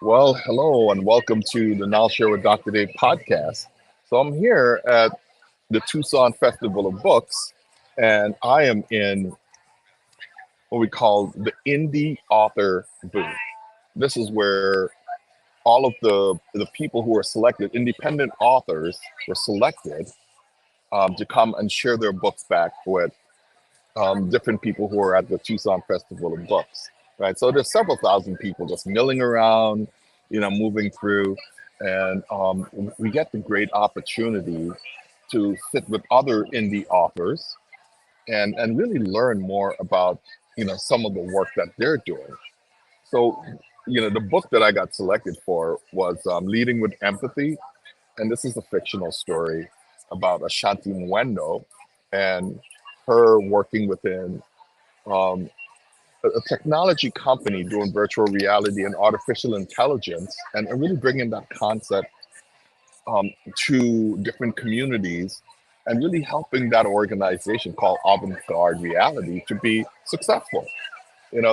Well, hello and welcome to the Now Share with Dr. Dave podcast. So I'm here at the Tucson Festival of Books, and I am in what we call the indie author booth. This is where all of the people who were selected, independent authors, were selected to come and share their books back with different people who are at the Tucson Festival of Books, right? So there's several thousand people just milling around, moving through, and we get the great opportunity to sit with other indie authors and really learn more about, some of the work that they're doing. So, the book that I got selected for was Leading with Empathy, and this is a fictional story about Ashanti Mwendo and her working within um, a technology company doing virtual reality and artificial intelligence, and really bringing that concept to different communities and really helping that organization called Avant-Garde Reality to be successful.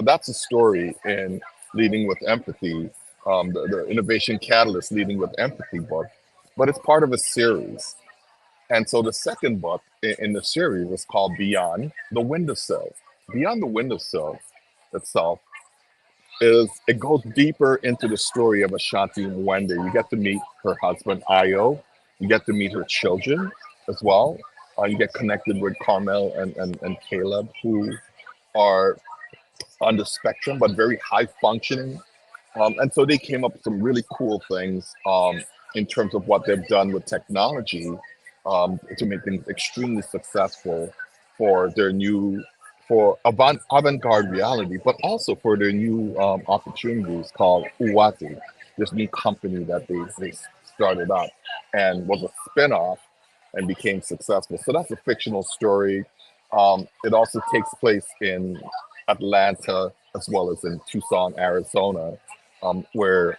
That's a story in Leading with Empathy, the Innovation Catalyst Leading with Empathy book, but it's part of a series. And so the second book in the series is called Beyond the Windowsill. Beyond the Windowsill itself is it goes deeper into the story of Ashanti Mwende. You get to meet her husband Ayo. You get to meet her children as well. You get connected with Carmel and Caleb, who are on the spectrum but very high functioning. And so they came up with some really cool things in terms of what they've done with technology to make things extremely successful for their new for avant-garde reality, but also for their new opportunities called Uwati, this new company that they started up and was a spin-off and became successful. So that's a fictional story. It also takes place in Atlanta as well as in Tucson, Arizona, where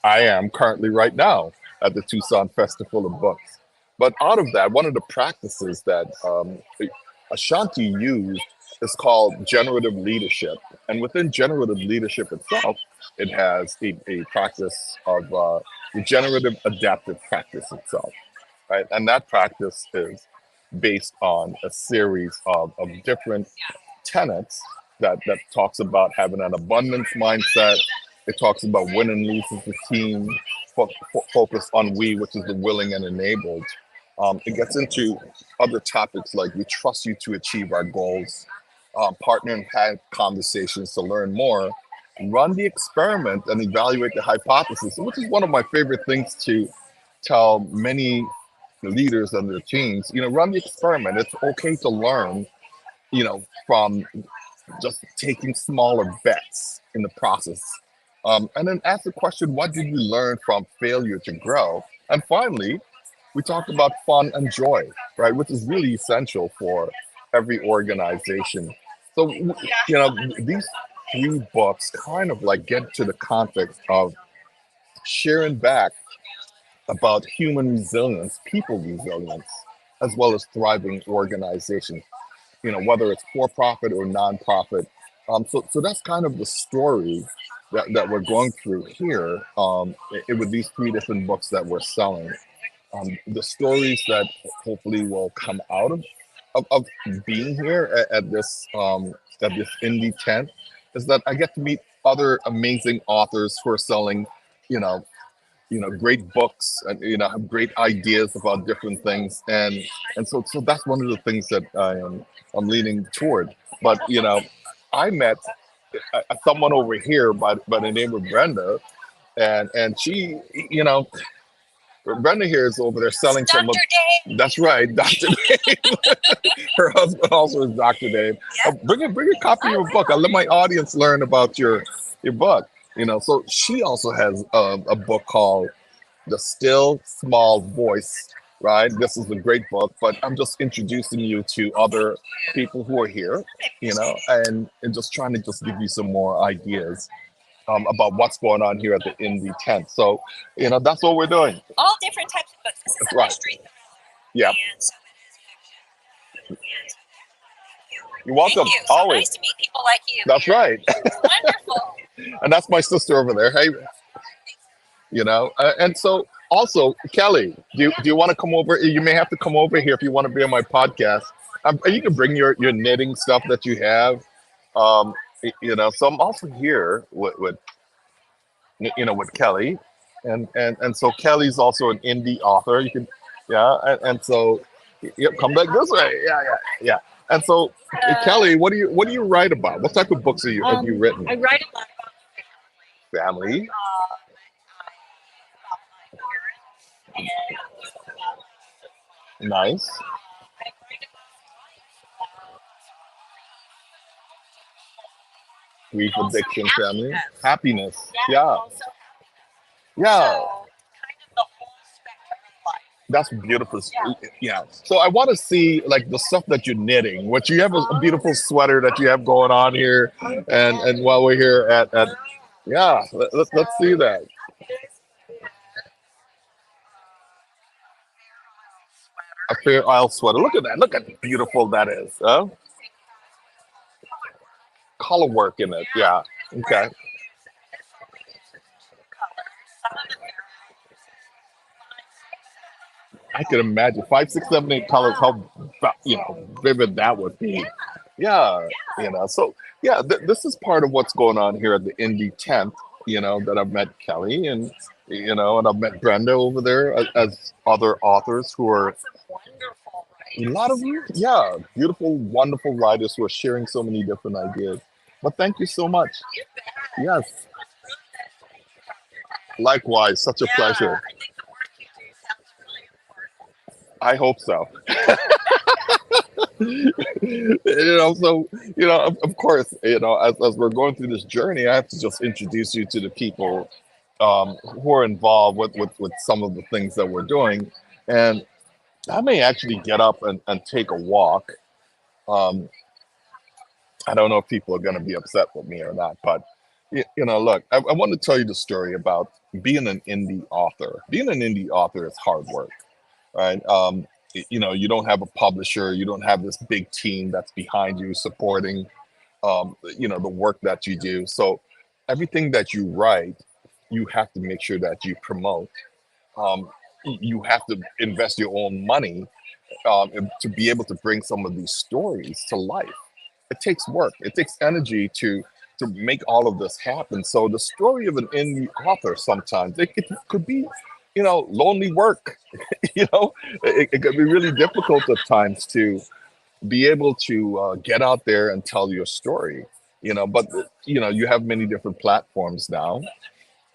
I am currently right now at the Tucson Festival of Books. But out of that, one of the practices that Ashanti used is called generative leadership. And within generative leadership itself, it has a practice of the generative adaptive practice itself, right? And that practice is based on a series of different tenets that talks about having an abundance mindset. It talks about win and lose as a team, focus on we, which is the willing and enabled. It gets into other topics like we trust you to achieve our goals, partner and have conversations to learn more, run the experiment and evaluate the hypothesis, which is one of my favorite things to tell many leaders and their teams. Run the experiment. It's okay to learn, from just taking smaller bets in the process. And then ask the question, what did you learn from failure to grow? And finally, we talked about fun and joy, right? Which is really essential for every organization. So, these three books kind of like get to the context of sharing back about human resilience, people resilience, as well as thriving organizations, whether it's for profit or nonprofit. So that's kind of the story that we're going through here with these three different books that we're selling. The stories that hopefully will come out of being here at this indie tent is that I get to meet other amazing authors who are selling, you know, great books and have great ideas about different things, and so that's one of the things that I'm leaning toward. But I met someone over here by the name of Brenda, and she, Brenda here is over there selling some of. Dr. Dave. That's right, Dr. Dave. Her husband also is Dr. Dave. Bring a copy of your book. I'll let my audience learn about your book. So she also has a book called The Still Small Voice. Right. This is a great book, but I'm just introducing you to other people who are here, and just trying to just give you some more ideas about what's going on here at the Indie Tent. So, that's what we're doing. All different types of books. This is That's a right. mystery thriller. Yeah. And so it is fiction. You're Thank welcome. you. So Always. nice to meet people like you. That's right. Wonderful. And that's my sister over there. Hey, And so also, Kelly, do you want to come over? You may have to come over here if you want to be on my podcast. You can bring your knitting stuff that you have. So I'm also here with Kelly, and so Kelly's also an indie author. You can, yeah, and so yep, come back this way. Yeah, yeah, yeah. And so, Kelly, what do you write about? What type of books have you written? I write a lot about family. Family, About my parents and about my nice. I write about Grief, also addiction, family, happiness. happiness. Yeah, Yeah, also yeah. so kind of the whole spectrum of life. That's beautiful. Yeah. Yeah. So I want to see like the stuff that you're knitting. What you have a beautiful sweater that you have going on here, and while we're here at yeah, let's see that. This A sweater. fair isle sweater. Look at that. Look at how beautiful that is. Huh? Color work in it. Yeah. Yeah. Okay. Some of the I can imagine 5, 6, 7, 8 colors. How vivid that would be. Yeah. So yeah, this is part of what's going on here at the Indie Tent. That I've met Kelly and I've met Brenda over there as other authors who are wonderful a lot of you. Yeah, beautiful, wonderful writers who are sharing so many different ideas. But thank you so much. You bet. Yes. Likewise, such a Yeah, pleasure. I think the work you do sounds really important. I hope so. Of course, as we're going through this journey, I have to just introduce you to the people who are involved with some of the things that we're doing. And I may actually get up and take a walk. Um, I don't know if people are going to be upset with me or not, but look, I want to tell you the story about being an indie author. Being an indie author is hard work, right? You don't have a publisher, you don't have this big team that's behind you supporting, the work that you do. So everything that you write, you have to make sure that you promote. Um, you have to invest your own money to be able to bring some of these stories to life. It takes work. It takes energy to make all of this happen. So the story of an indie author sometimes it could be, lonely work. It could be really difficult at times to be able to get out there and tell your story. But you have many different platforms now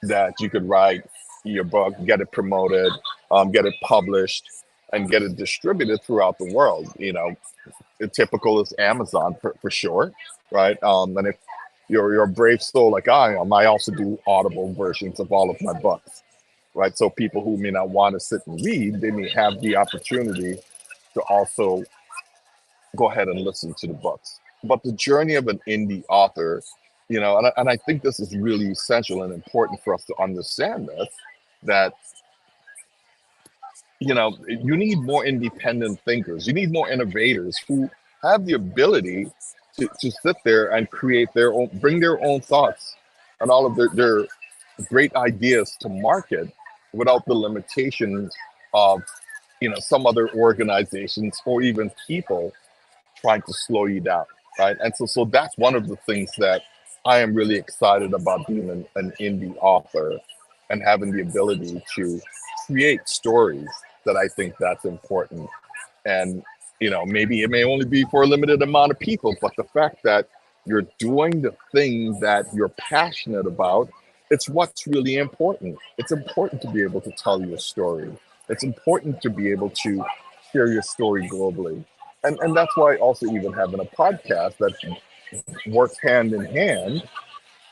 that you could write your book, get it promoted, get it published, and get it distributed throughout the world. The typical is Amazon for sure, right? And if you're a brave soul like I am, I also do audible versions of all of my books, right? So people who may not want to sit and read, they may have the opportunity to also go ahead and listen to the books. But the journey of an indie author, and I think this is really essential and important for us to understand this, that you need more independent thinkers. You need more innovators who have the ability to sit there and create their own, bring their own thoughts and all of their great ideas to market without the limitations of, some other organizations or even people trying to slow you down, right? And so that's one of the things that I am really excited about being an indie author and having the ability to create stories that I think that's important. And maybe it may only be for a limited amount of people, but the fact that you're doing the thing that you're passionate about, it's what's really important. It's important to be able to tell your story. It's important to be able to share your story globally. And that's why also even having a podcast that works hand in hand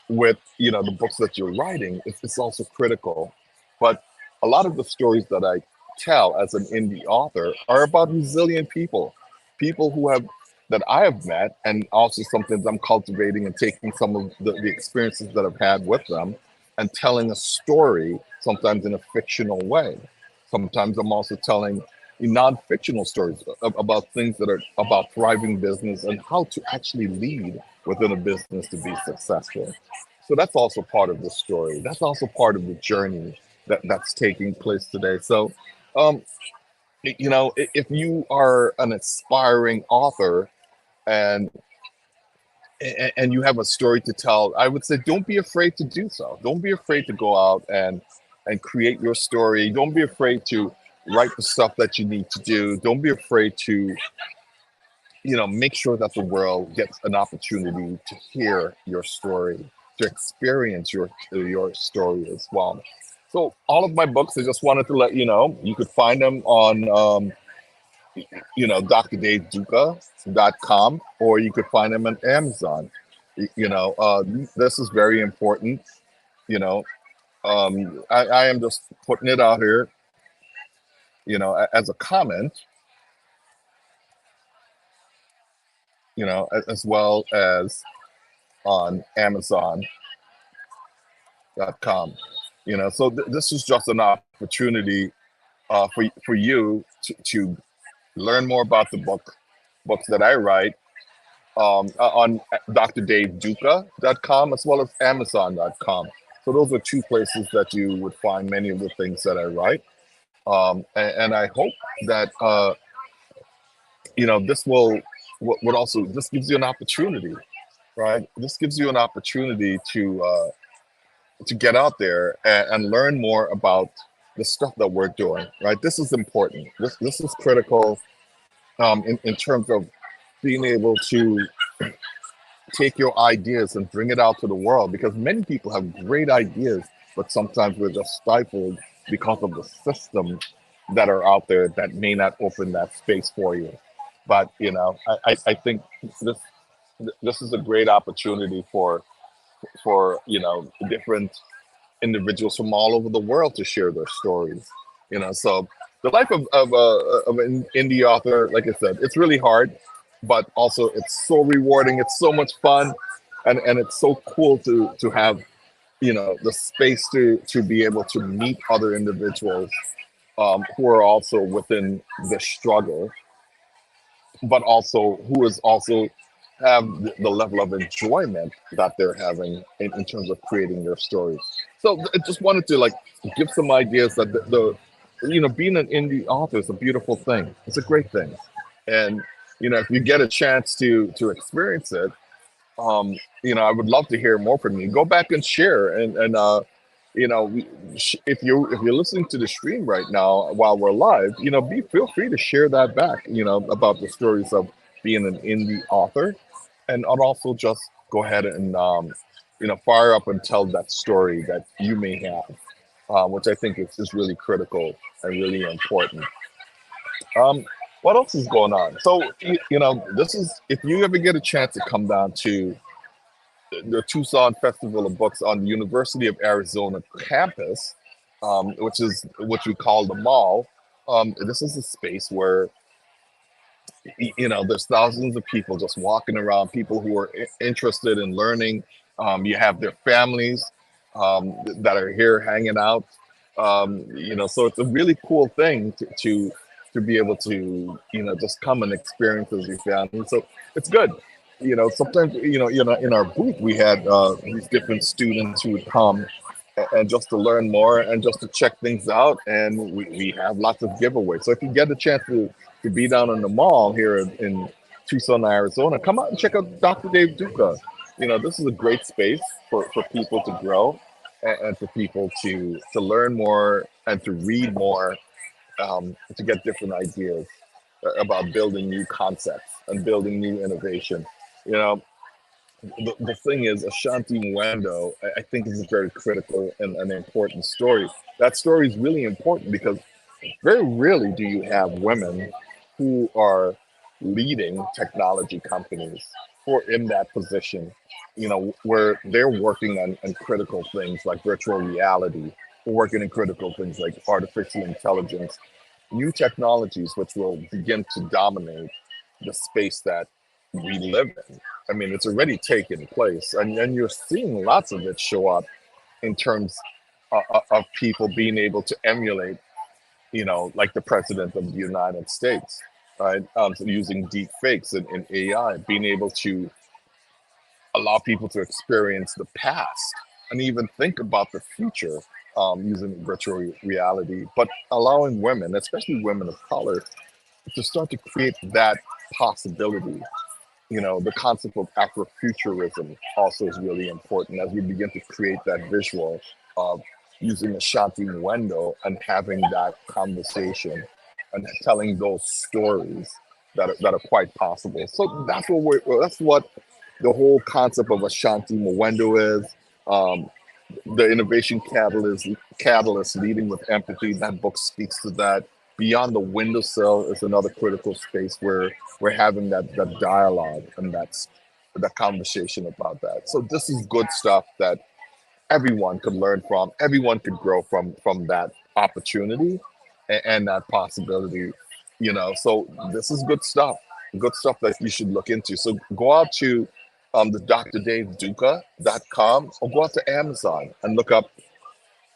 with the books that you're writing, it's also critical. But a lot of the stories that I tell as an indie author are about resilient people who have that I have met, and also sometimes I'm cultivating and taking some of the experiences that I've had with them and telling a story, sometimes in a fictional way. Sometimes I'm also telling non-fictional stories about things that are about thriving business and how to actually lead within a business to be successful. So that's also part of the story. That's also part of the journey that's taking place today. So, um, if you are an aspiring author and and you have a story to tell, I would say don't be afraid to do so. Don't be afraid to go out and create your story. Don't be afraid to write the stuff that you need to do. Don't be afraid to make sure that the world gets an opportunity to hear your story, to experience your story as well. So all of my books, I just wanted to let you know, you could find them on drdaveduca.com, or you could find them on Amazon. This is very important. You know, I am just putting it out here, as a comment, as well as on Amazon.com. So this is just an opportunity for you to learn more about the books that I write on drdaveduca.com as well as Amazon.com. So those are two places that you would find many of the things that I write. And I hope that this would also, this gives you an opportunity, right? This gives you an opportunity to get out there and learn more about the stuff that we're doing, right? This is important. This is critical in terms of being able to take your ideas and bring it out to the world, because many people have great ideas, but sometimes we're just stifled because of the systems that are out there that may not open that space for you. But I think this this is a great opportunity for different individuals from all over the world to share their stories. So the life of an indie author, like I said, it's really hard, but also it's so rewarding. It's so much fun, and it's so cool to have the space to be able to meet other individuals who are also within the struggle, but also who is also have the level of enjoyment that they're having in terms of creating their stories. So I just wanted to like give some ideas that being an indie author is a beautiful thing. It's a great thing, and if you get a chance to experience it, I would love to hear more from you. Go back and share, and if you're listening to the stream right now while we're live, be feel free to share that back, about the stories of being an indie author, and I'll also just go ahead and fire up and tell that story that you may have, which I think is really critical and really important. Um, what else is going on? So this is, if you ever get a chance to come down to the Tucson Festival of Books on the University of Arizona campus, which we call the mall. This is a space where there's thousands of people just walking around, people who are interested in learning. You have their families that are here hanging out. So it's a really cool thing to be able to just come and experience as your family. So it's good. Sometimes in our booth we had these different students who would come and just to learn more and just to check things out, and we have lots of giveaways. So if you get a chance to be down in the mall here in Tucson, Arizona, come out and check out Dr. Dave Duca. This is a great space for people to grow, and for people to learn more and to read more, to get different ideas about building new concepts and building new innovation. You know, the thing is, Ashanti Mwando, I think, is a very critical and an important story. That story is really important because very rarely do you have women who are leading technology companies who are in that position, where they're working on critical things like virtual reality, working in critical things like artificial intelligence, new technologies which will begin to dominate the space that we live in. I mean, it's already taken place, and you're seeing lots of it show up in terms of people being able to emulate, like the president of the United States, right? So using deep fakes and AI, being able to allow people to experience the past and even think about the future using virtual reality, but allowing women, especially women of color, to start to create that possibility. The concept of Afrofuturism also is really important as we begin to create that visual of using a Shanti window and having that conversation and telling those stories that are quite possible. So that's what the whole concept of Ashanti Mwendo is. Um, the innovation catalyst leading with empathy. That book speaks to that. Beyond the windowsill is another critical space where we're having that dialogue and that conversation about that. So this is good stuff that everyone could learn from. Everyone could grow from that opportunity and that possibility. So this is good stuff that you should look into. So go out to the drdaveduca.com or go out to Amazon and look up,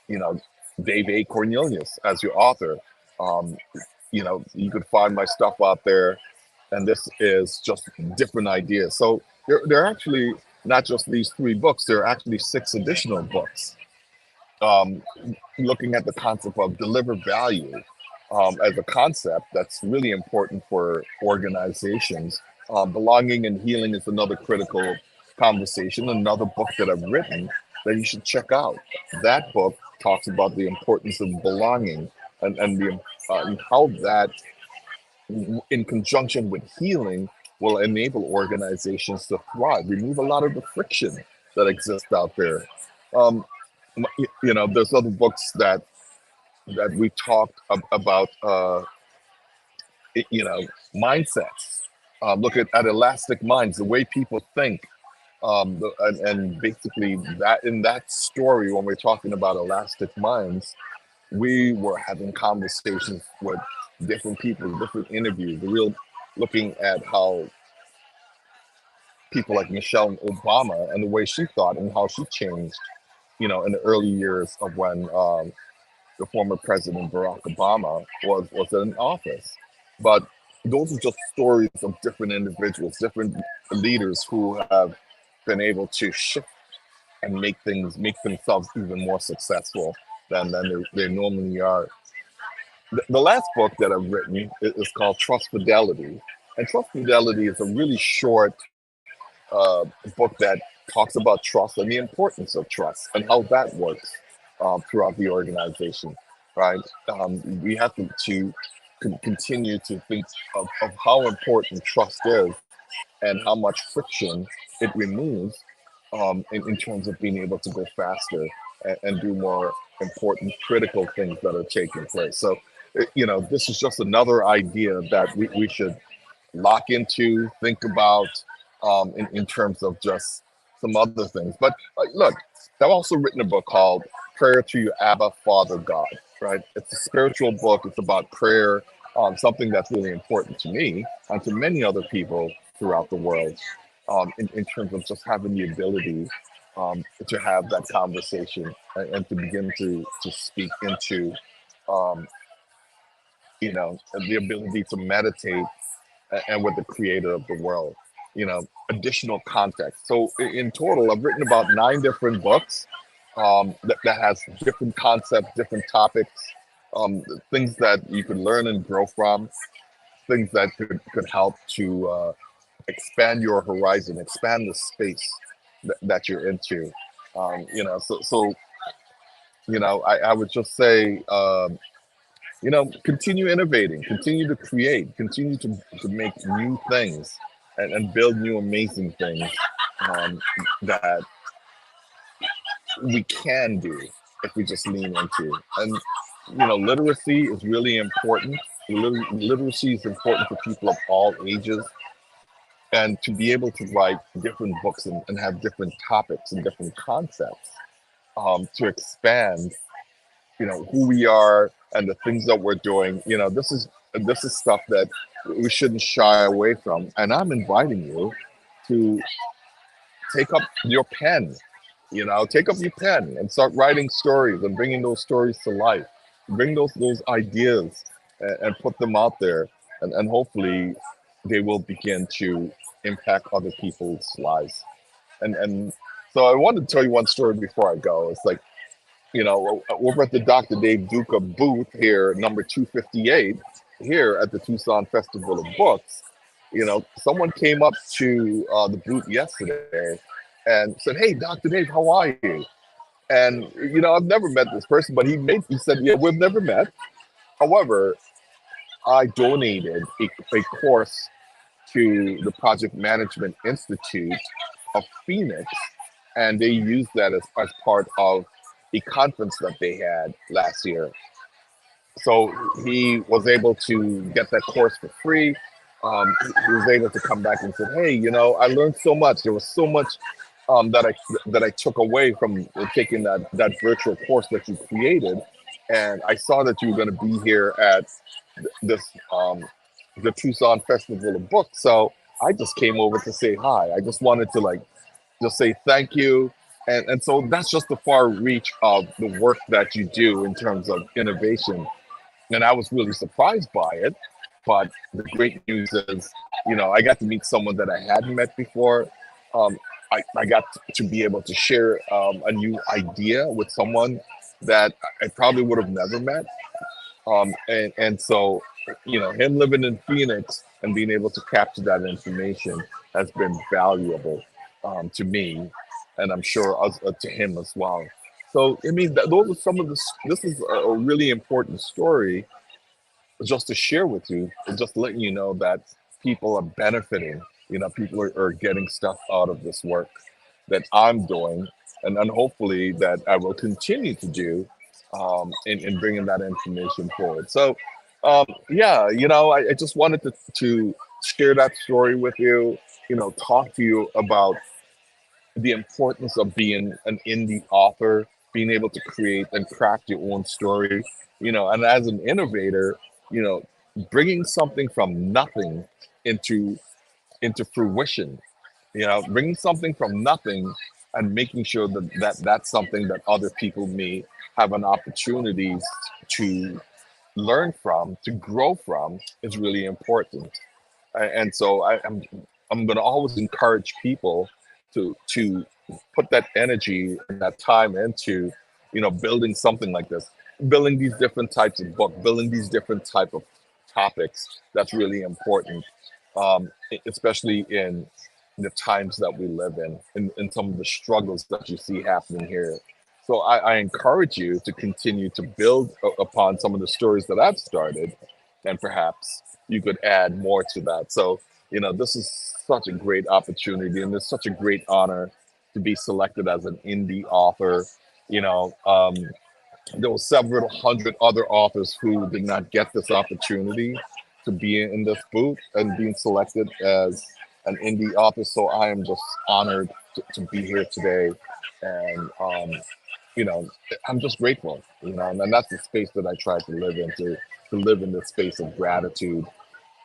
you know, Dave A. Cornelius as your author. Um, you could find my stuff out there, and this is just different ideas. So there are actually not just these three books, there are actually six additional books um, looking at the concept of deliver value as a concept that's really important for organizations. Belonging and healing is another critical conversation, another book that I've written that you should check out. That book talks about the importance of belonging and how that, in conjunction with healing, will enable organizations to thrive, remove a lot of the friction that exists out there. Um, there's other books that we talked about, you know, mindsets. Look at elastic minds, the way people think, and basically that in that story, when we're talking about elastic minds, we were having conversations with different people, different interviews, the real looking at how people like Michelle Obama and the way she thought and how she changed, in the early years of when the former president Barack Obama was in office. But those are just stories of different individuals, different leaders who have been able to shift and make themselves even more successful than they normally are. The last book that I've written is called Trust Fidelity. And Trust Fidelity is a really short book that talks about trust and the importance of trust and how that works throughout the organization, right? We have to continue to think of how important trust is and how much friction it removes in terms of being able to go faster and do more important, critical things that are taking place. So, this is just another idea that we should lock into, think about in terms of just some other things. But look, I've also written a book called Prayer to Your Abba Father God, right? It's a spiritual book. It's about prayer, something that's really important to me and to many other people throughout the world in terms of just having the ability to have that conversation and to begin to speak into, um, the ability to meditate and with the creator of the world, additional context. So in total, I've written about 9 different books that has different concepts, different topics, things that you could learn and grow from, things that could help to expand your horizon, expand the space that you're into. I would just say, continue innovating, continue to create, continue to make new things and build new amazing things um, that we can do if we just lean into. And, literacy is really important. Literacy is important for people of all ages. And to be able to write different books and have different topics and different concepts to expand who we are and the things that we're doing. This is stuff that we shouldn't shy away from. And I'm inviting you to take up your pen. Take up your pen and start writing stories and bringing those stories to life. Bring those ideas and put them out there, and hopefully they will begin to impact other people's lives. And So I wanted to tell you one story before I go. It's like, over at the Dr. Dave Duca booth here, number 258, here at the Tucson Festival of Books, someone came up to the booth yesterday and said, "Hey, Dr. Dave, how are you?" And I've never met this person, but he said, "Yeah, we've never met. However, I donated a course to the Project Management Institute of Phoenix, and they used that as part of a conference that they had last year. So he was able to get that course for free. He was able to come back and say, "Hey, I learned so much. There was so much that I took away from taking that virtual course that you created, and I saw that you were going to be here at this the Tucson Festival of Books. So I just came over to say hi. I just wanted to just say thank you." And so that's just the far reach of the work that you do in terms of innovation. And I was really surprised by it. But the great news is, I got to meet someone that I hadn't met before. Um, I got to be able to share a new idea with someone that I probably would have never met. And so, him living in Phoenix and being able to capture that information has been valuable to me, and I'm sure to him as well. So, I mean, those are some of the. This is a really important story just to share with you, and just letting you know that people are benefiting. People are getting stuff out of this work that I'm doing, and hopefully that I will continue to do in bringing that information forward. So, yeah, I just wanted to share that story with you. Talk to you about the importance of being an indie author, being able to create and craft your own story, and as an innovator, you know, bringing something from nothing into fruition, bringing something from nothing and making sure that's something that other people may have an opportunity to learn from, to grow from, is really important. And so I'm going to always encourage people to put that energy and that time into building something like this, building these different types of books, building these different type of topics. That's really important, especially in the times that we live in some of the struggles that you see happening here. So I encourage you to continue to build upon some of the stories that I've started, and perhaps you could add more to that. So, this is such a great opportunity, and it's such a great honor to be selected as an indie author. You know, um, there were several hundred other authors who did not get this opportunity to be in this booth and being selected as an indie author. So I am just honored to be here today, and you know, I'm just grateful, and that's the space that I try to live into, to live in this space of gratitude,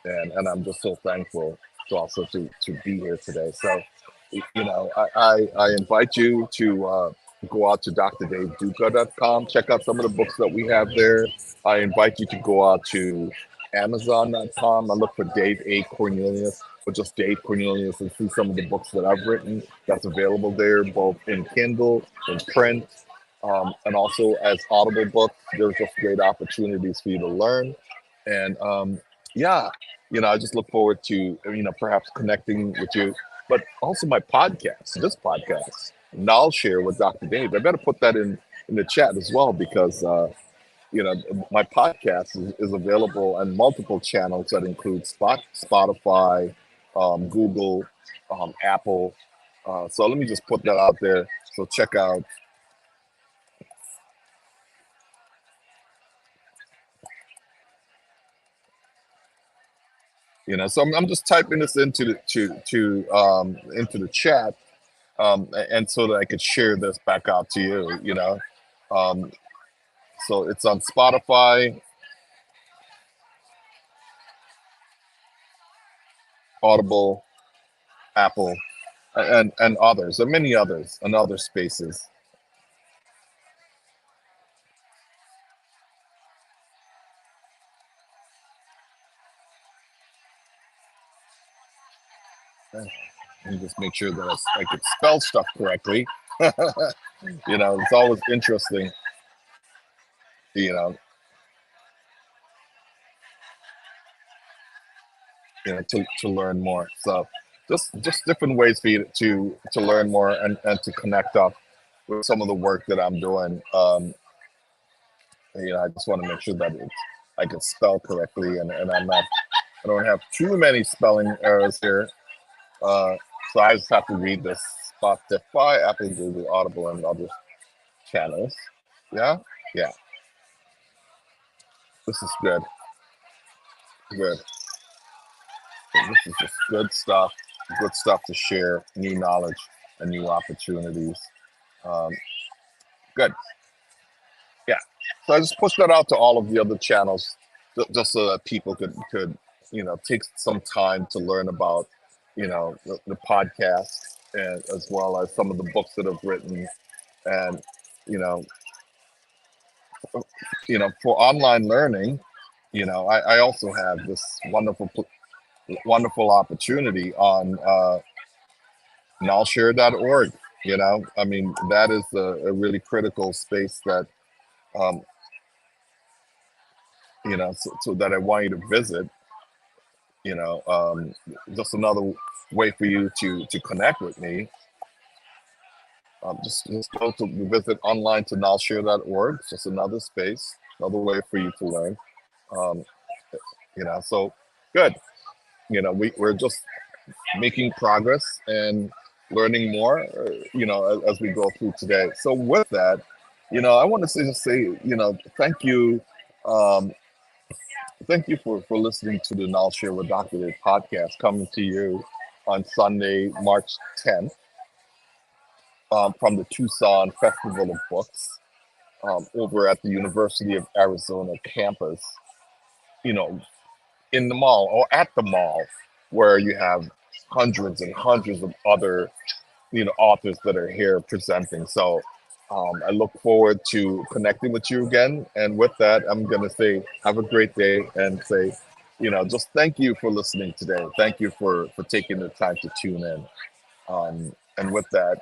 and I'm just so thankful to also to be here today. So, I invite you to go out to drdaveduca.com, check out some of the books that we have there. I invite you to go out to Amazon.com and look for Dave A. Cornelius, or just Dave Cornelius, and see some of the books that I've written that's available there, both in Kindle, in print, and also as Audible books. There's just great opportunities for you to learn. And yeah, I just look forward to, perhaps connecting with you, but also my podcast, this podcast, Knowledge Share with Dr. Dave. I better put that in the chat as well, because, my podcast is available on multiple channels that include Spotify, Google, Apple. So let me just put that out there. So check out. So I'm just typing this into the into the chat, and so that I could share this back out to you. Um, so it's on Spotify, Audible, Apple, and others, and many others, and other spaces. and just make sure that I could spell stuff correctly. It's always interesting, you know, to learn more. So just different ways for you to learn more and to connect up with some of the work that I'm doing. I just want to make sure that I can spell correctly, and I don't have too many spelling errors here. Uh, so I just have to read this Spotify, Apple, Google, Audible, and other channels. Yeah, yeah. This is good. Good. This is just good stuff. Good stuff to share. New knowledge and new opportunities. Um, good. Yeah. So I just pushed that out to all of the other channels, just so that people could take some time to learn about the podcast, and as well as some of the books that I've written, and you know for online learning. I also have this wonderful opportunity on nullshare.org. I mean, that is a really critical space that um, so that I want you to visit. you know um, just another way for you to connect with me. Just go to visit online to nullshare.org. It's just another space, another way for you to learn. um, so good. We're just making progress and learning more, as we go through today. So with that, I want to say, thank you. Um, Thank you for listening to the Now Share with Dr. Dave podcast, coming to you on Sunday, March 10th, from the Tucson Festival of Books, over at the University of Arizona campus, you know, in the mall or at the mall, where you have hundreds and hundreds of other authors that are here presenting. So I look forward to connecting with you again. And with that, I'm going to say, have a great day, and say, just thank you for listening today. Thank you for taking the time to tune in. And with that,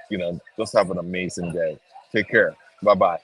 just have an amazing day. Take care. Bye bye.